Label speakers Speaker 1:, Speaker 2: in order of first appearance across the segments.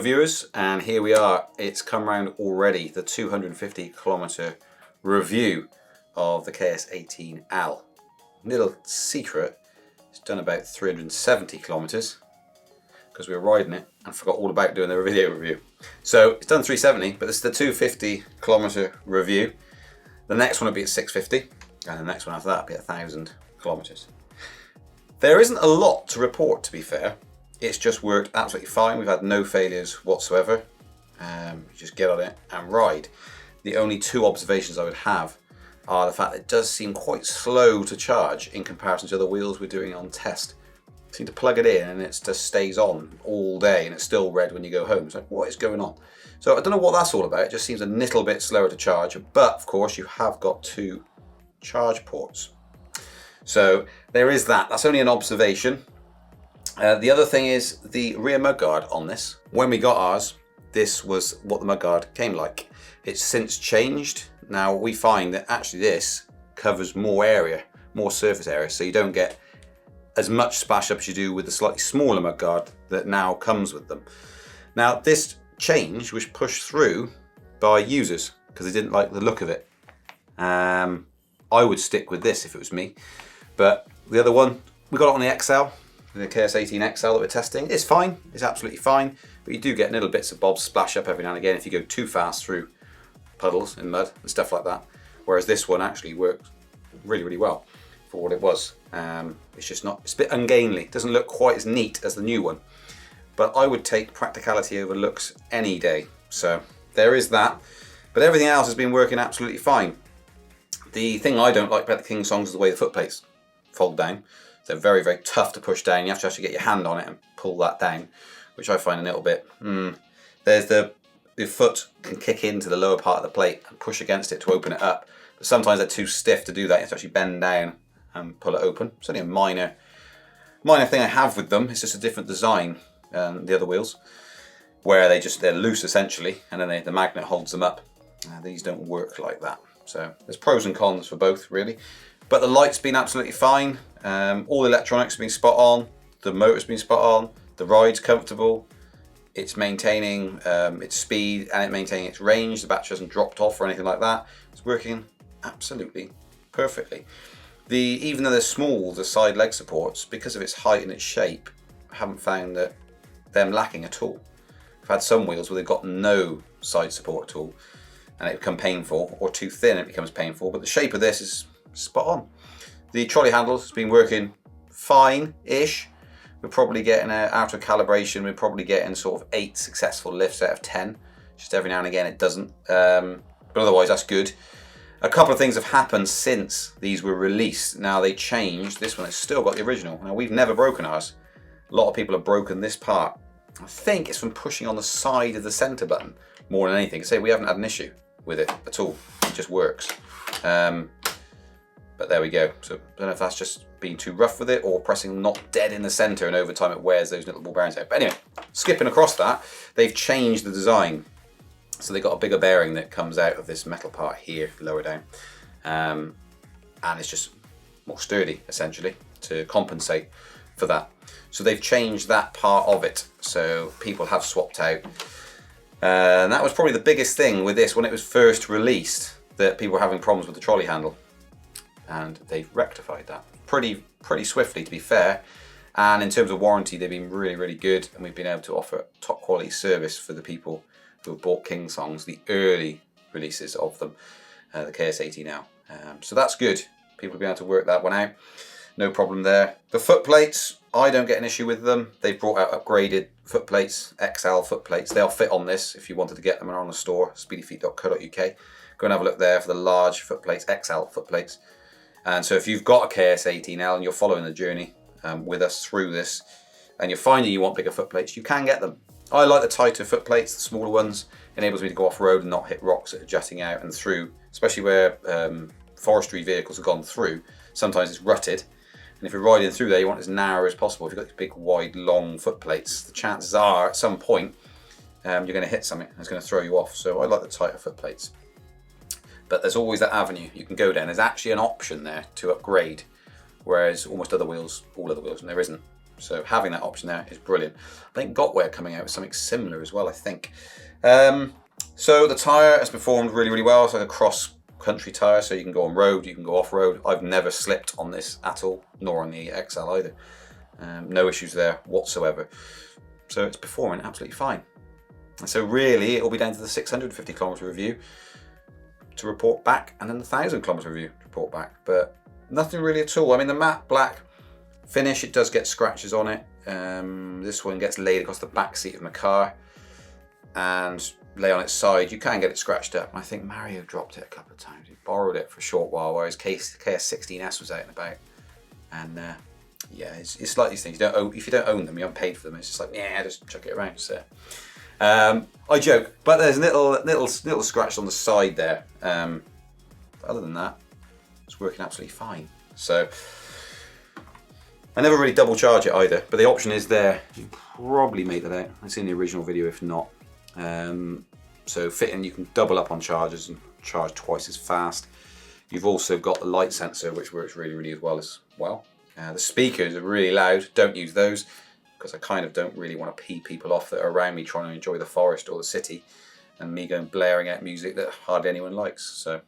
Speaker 1: Hello viewers, and here we are. It's come round already, the 250km review of the KS18L. Little secret, it's done about 370km because we were riding it and forgot all about doing the video review. So it's done 370, but this is the 250km review. The next one will be at 650, and the next one after that will be at 1000km. There isn't a lot to report, to be fair. It's just worked absolutely fine. We've had no failures whatsoever. You just get on it and ride. The only two observations I would have are the fact that it does seem quite slow to charge in comparison to the wheels we're doing on test. You seem to plug it in and it just stays on all day and it's still red when you go home. It's like, what is going on? So I don't know what that's all about. It just seems a little bit slower to charge, but of course you have got two charge ports. So there is that. That's only an observation. The other thing is the rear mudguard on this. When we got ours, this was what the mudguard came like. It's since changed. Now we find that actually this covers more area, more surface area, so you don't get as much splash up as you do with the slightly smaller mudguard that now comes with them. Now this change was pushed through by users because they didn't like the look of it. I would stick with this if it was me, but the other one, we got it on the XL. The KS18XL that we're testing. It's fine, it's absolutely fine, but you do get little bits of bobs splash up every now and again if you go too fast through puddles and mud and stuff like that. Whereas this one actually worked really, really well for what it was. It's just not, it's a bit ungainly. It doesn't look quite as neat as the new one. But I would take practicality over looks any day. So there is that. But everything else has been working absolutely fine. The thing I don't like about the KingSongs is the way the footplates fold down. They're very, very tough to push down. You have to actually get your hand on it and pull that down, which I find a little bit, There's the foot can kick into the lower part of the plate and push against it to open it up. But sometimes they're too stiff to do that. You have to actually bend down and pull it open. It's only a minor thing I have with them. It's just a different design than the other wheels, where they're loose essentially, and then the magnet holds them up. These don't work like that. So there's pros and cons for both, really. But the light's been absolutely fine. All the electronics have been spot on. The motor's been spot on. The ride's comfortable. It's maintaining its speed and it's maintaining its range. The battery hasn't dropped off or anything like that. It's working absolutely perfectly. Even though they're small, the side leg supports, because of its height and its shape, I haven't found them lacking at all. I've had some wheels where they've got no side support at all and it becomes painful, or too thin it becomes painful, but the shape of this is spot on. The trolley handle has been working fine-ish. We're probably getting, after calibration, we're probably getting sort of 8 successful lifts out of 10. Just every now and again it doesn't. But otherwise that's good. A couple of things have happened since these were released. Now they changed. This one has still got the original. Now we've never broken ours. A lot of people have broken this part. I think it's from pushing on the side of the center button more than anything. So we haven't had an issue with it at all. It just works. But there we go. So I don't know if that's just being too rough with it or pressing not dead in the center, and over time it wears those little ball bearings out. But anyway, skipping across that, they've changed the design. So they've got a bigger bearing that comes out of this metal part here, lower down. And it's just more sturdy, essentially, to compensate for that. So they've changed that part of it. So people have swapped out. And that was probably the biggest thing with this when it was first released, that people were having problems with the trolley handle. And they've rectified that pretty swiftly, to be fair. And in terms of warranty, they've been really, really good, and we've been able to offer top quality service for the people who have bought KingSongs, the early releases of them, the KS18L. So that's good. People have been able to work that one out. No problem there. The foot plates, I don't get an issue with them. They've brought out upgraded foot plates, XL foot plates. They'll fit on this if you wanted to get them. They're on the store, speedyfeet.co.uk. Go and have a look there for the large foot plates, XL foot plates. And so if you've got a KS18L and you're following the journey with us through this, and you're finding you want bigger foot plates, you can get them. I like the tighter foot plates, the smaller ones. Enables me to go off-road and not hit rocks that are jutting out and through, especially where forestry vehicles have gone through. Sometimes it's rutted, and if you're riding through there, you want it as narrow as possible. If you've got these big, wide, long foot plates, the chances are at some point you're going to hit something and it's going to throw you off. So I like the tighter foot plates. But there's always that avenue you can go down. There's actually an option there to upgrade, whereas almost all other wheels, and there isn't. So having that option there is brilliant. I think Gotware coming out with something similar as well, I think. So the tyre has performed really, really well. It's like a cross-country tyre, so you can go on road, you can go off-road. I've never slipped on this at all, nor on the XL either. No issues there whatsoever. So it's performing absolutely fine. And so really, it will be down to the 650 kilometre review to report back, and then the 1,000 kilometre review to report back. But nothing really at all. I mean, the matte black finish, it does get scratches on it. This one gets laid across the back seat of my car and lay on its side. You can get it scratched up. I think Mario dropped it a couple of times. He borrowed it for a short while while his KS16S was out and about. And yeah, it's like these things. If you don't own them, you haven't paid for them. It's just like, yeah, just chuck it around. So I joke, but there's a little scratch on the side there. Other than that, it's working absolutely fine. So I never really double charge it either, but the option is there. You probably made that out. It's in the original video if not. So fitting, you can double up on chargers and charge twice as fast. You've also got the light sensor, which works really, really well as well. The speakers are really loud. Don't use those because I kind of don't really want to pee people off that are around me trying to enjoy the forest or the city and me going blaring out music that hardly anyone likes. So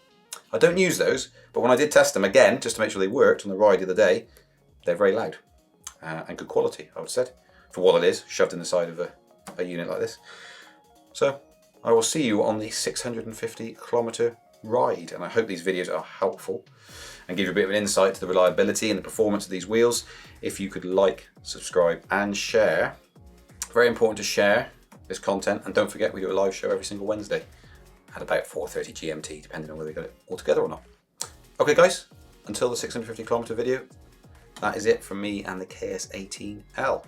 Speaker 1: I don't use those, but when I did test them again, just to make sure they worked on the ride the other day, they're very loud and good quality, I would say, for what it is, shoved in the side of a unit like this. So I will see you on the 650 kilometre ride, and I hope these videos are helpful and give you a bit of an insight to the reliability and the performance of these wheels. If you could like, subscribe and share. Very important to share this content, and don't forget we do a live show every single Wednesday at about 4:30 GMT, depending on whether we got it all together or not. Okay guys, until the 650 kilometre video, that is it from me and the KS18L.